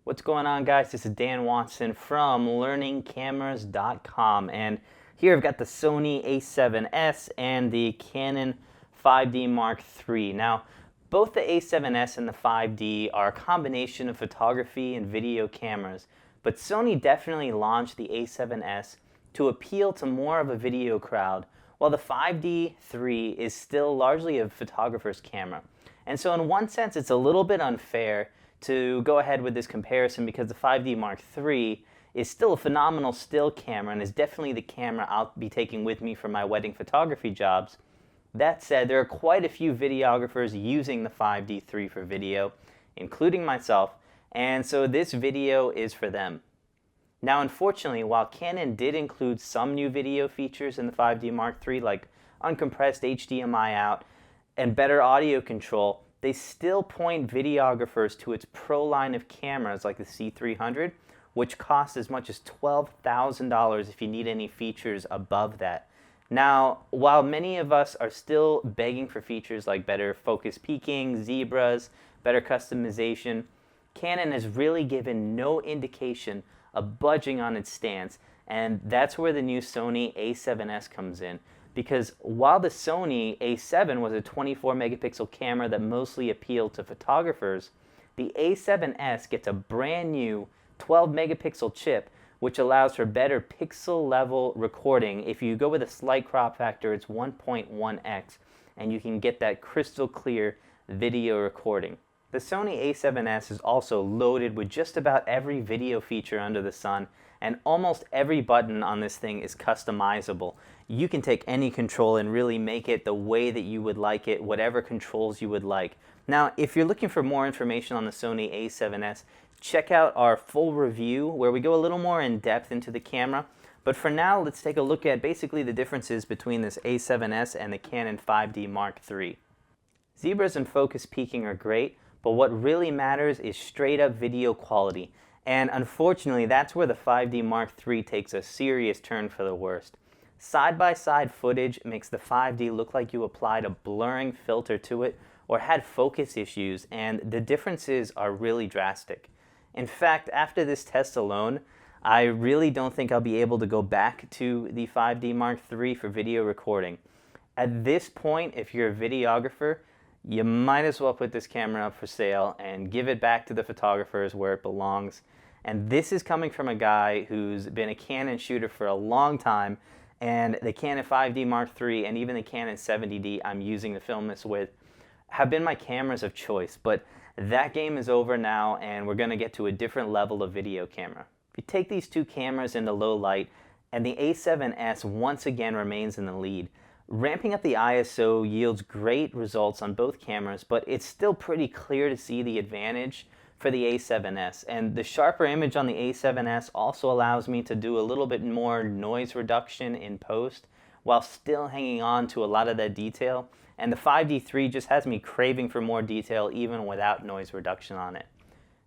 What's going on, guys? This is Dan Watson from learningcameras.com, and here I've got the Sony A7s and the Canon 5D Mark III. Now, both the A7s and the 5D are a combination of photography and video cameras, but Sony definitely launched the A7s to appeal to more of a video crowd, while the 5D III is still largely a photographer's camera. And so in one sense, it's a little bit unfair to go ahead with this comparison because the 5D Mark III is still a phenomenal still camera and is definitely the camera I'll be taking with me for my wedding photography jobs. That said, there are quite a few videographers using the 5D III for video, including myself, and so this video is for them. Now, unfortunately, while Canon did include some new video features in the 5D Mark III, like uncompressed HDMI out and better audio control, they still point videographers to its pro line of cameras like the C300, which costs as much as $12,000 if you need any features above that. Now, while many of us are still begging for features like better focus peaking, zebras, better customization, Canon has really given no indication of budging on its stance, and that's where the new Sony A7s comes in. Because while the Sony A7 was a 24 megapixel camera that mostly appealed to photographers, the A7s gets a brand new 12 megapixel chip which allows for better pixel level recording. If you go with a slight crop factor, it's 1.1x, and you can get that crystal clear video recording. The Sony A7s is also loaded with just about every video feature under the sun, and almost every button on this thing is customizable. You can take any control and really make it the way that you would like it, whatever controls you would like. Now, if you're looking for more information on the Sony A7s, check out our full review where we go a little more in depth into the camera. But for now, let's take a look at basically the differences between this A7s and the Canon 5D Mark III. Zebras and focus peaking are great, but what really matters is straight up video quality. And unfortunately, that's where the 5D Mark III takes a serious turn for the worst. Side-by-side footage makes the 5D look like you applied a blurring filter to it or had focus issues, and the differences are really drastic. In fact, after this test alone, I really don't think I'll be able to go back to the 5D Mark III for video recording. At this point, if you're a videographer, you might as well put this camera up for sale and give it back to the photographers where it belongs. And this is coming from a guy who's been a Canon shooter for a long time, and the Canon 5D Mark III and even the Canon 70D I'm using to film this with have been my cameras of choice. But that game is over now, and we're going to get to a different level of video camera. If you take these two cameras into low light, and the A7s once again remains in the lead. Ramping up the ISO yields great results on both cameras, but it's still pretty clear to see the advantage for the A7s. And the sharper image on the A7s also allows me to do a little bit more noise reduction in post while still hanging on to a lot of that detail. And the 5D III just has me craving for more detail even without noise reduction on it.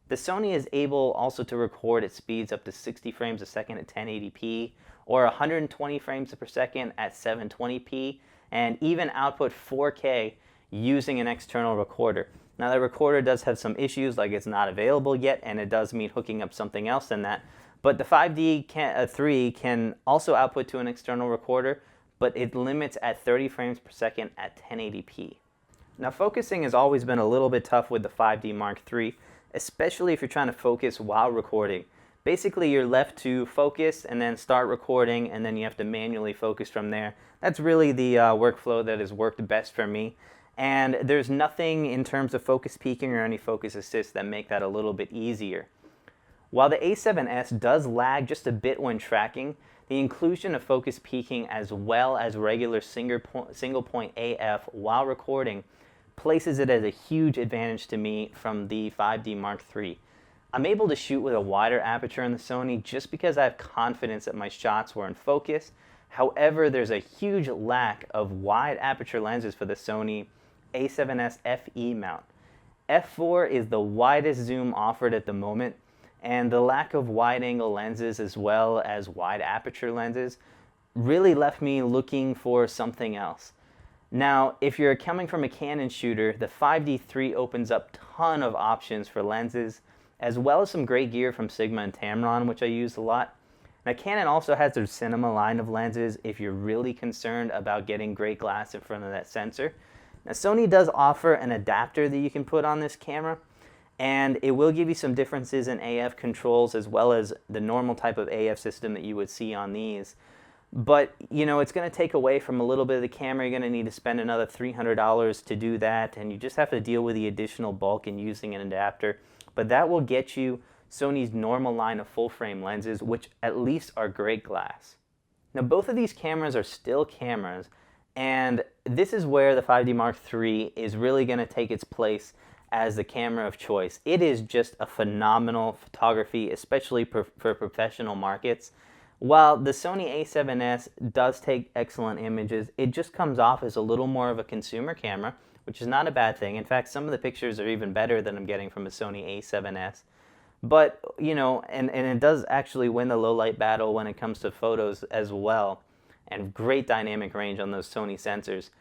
The Sony is able also to record at speeds up to 60 frames a second at 1080p or 120 frames per second at 720p, and even output 4K using an external recorder. Now, the recorder does have some issues, like it's not available yet, and it does mean hooking up something else than that. But the 5D III can also output to an external recorder, but it limits at 30 frames per second at 1080p. Now, focusing has always been a little bit tough with the 5D Mark III, especially if you're trying to focus while recording. Basically, you're left to focus and then start recording, and then you have to manually focus from there. That's really the workflow that has worked best for me. And there's nothing in terms of focus peaking or any focus assist that make that a little bit easier. While the A7s does lag just a bit when tracking, the inclusion of focus peaking as well as regular single point AF while recording places it as a huge advantage to me from the 5D Mark III. I'm able to shoot with a wider aperture in the Sony just because I have confidence that my shots were in focus. However, there's a huge lack of wide aperture lenses for the Sony A7s FE mount. f4 is the widest zoom offered at the moment, and the lack of wide-angle lenses as well as wide aperture lenses really left me looking for something else. Now, if you're coming from a Canon shooter, the 5D III opens up a ton of options for lenses, as well as some great gear from Sigma and Tamron, which I use a lot. Now, Canon also has their cinema line of lenses if you're really concerned about getting great glass in front of that sensor. Now, Sony does offer an adapter that you can put on this camera, and it will give you some differences in AF controls as well as the normal type of AF system that you would see on these. But, you know, it's going to take away from a little bit of the camera. You're going to need to spend another $300 to do that, and you just have to deal with the additional bulk in using an adapter. But that will get you Sony's normal line of full-frame lenses, which at least are great glass. Now, both of these cameras are still cameras, and this is where the 5D Mark III is really going to take its place as the camera of choice. It is just a phenomenal photography, especially for professional markets. While the Sony A7s does take excellent images, it just comes off as a little more of a consumer camera, which is not a bad thing. In fact, some of the pictures are even better than I'm getting from a Sony A7s. But, you know, and it does actually win the low light battle when it comes to photos as well, and great dynamic range on those Sony sensors.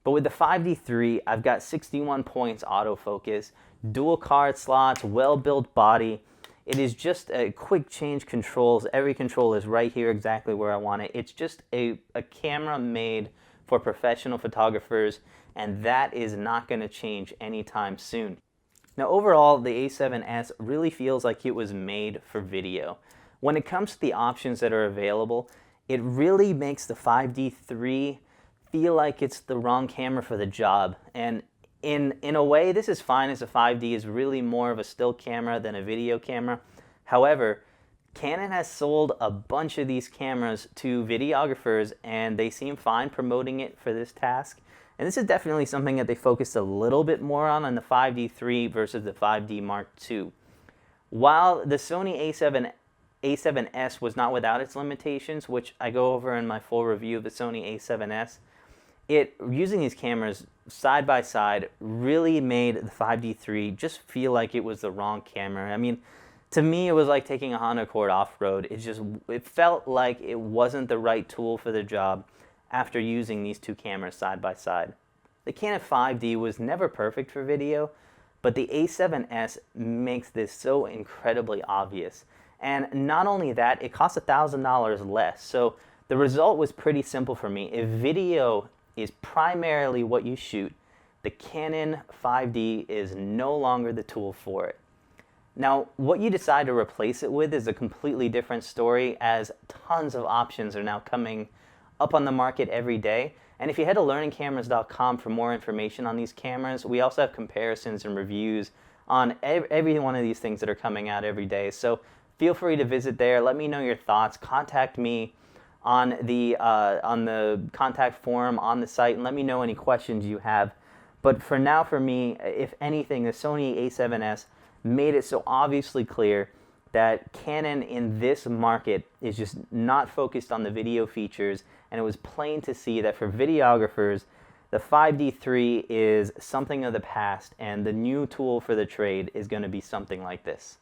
But with the 5D3, I've got 61 points autofocus, dual card slots, well-built body. It is just a quick change controls. Every control is right here exactly where I want it. It's just a camera made for professional photographers, and that is not going to change anytime soon. Now, overall, the A7s really feels like it was made for video. When it comes to the options that are available, it really makes the 5D3 feel like it's the wrong camera for the job. And in a way, this is fine, as a 5D is really more of a still camera than a video camera. However, Canon has sold a bunch of these cameras to videographers, and they seem fine promoting it for this task. And this is definitely something that they focused a little bit more on the 5D3 versus the 5D Mark II. While the Sony A7S was not without its limitations, which I go over in my full review of the Sony A7S, using these cameras side by side really made the 5D3 just feel like it was the wrong camera. I mean, to me, it was like taking a Honda Accord off-road. It felt like it wasn't the right tool for the job after using these two cameras side by side. The Canon 5D was never perfect for video, but the A7S makes this so incredibly obvious. And not only that, it costs $1,000 less. So the result was pretty simple for me. If video is primarily what you shoot, the Canon 5D is no longer the tool for it. Now, what you decide to replace it with is a completely different story, as tons of options are now coming up on the market every day. And if you head to learningcameras.com for more information on these cameras, we also have comparisons and reviews on every one of these things that are coming out every day. So feel free to visit there. Let me know your thoughts. Contact me on the contact form on the site, and let me know any questions you have. But for now, for me, if anything, the Sony A7s made it so obviously clear that Canon in this market is just not focused on the video features, and it was plain to see that for videographers, the 5D3 is something of the past, and the new tool for the trade is going to be something like this.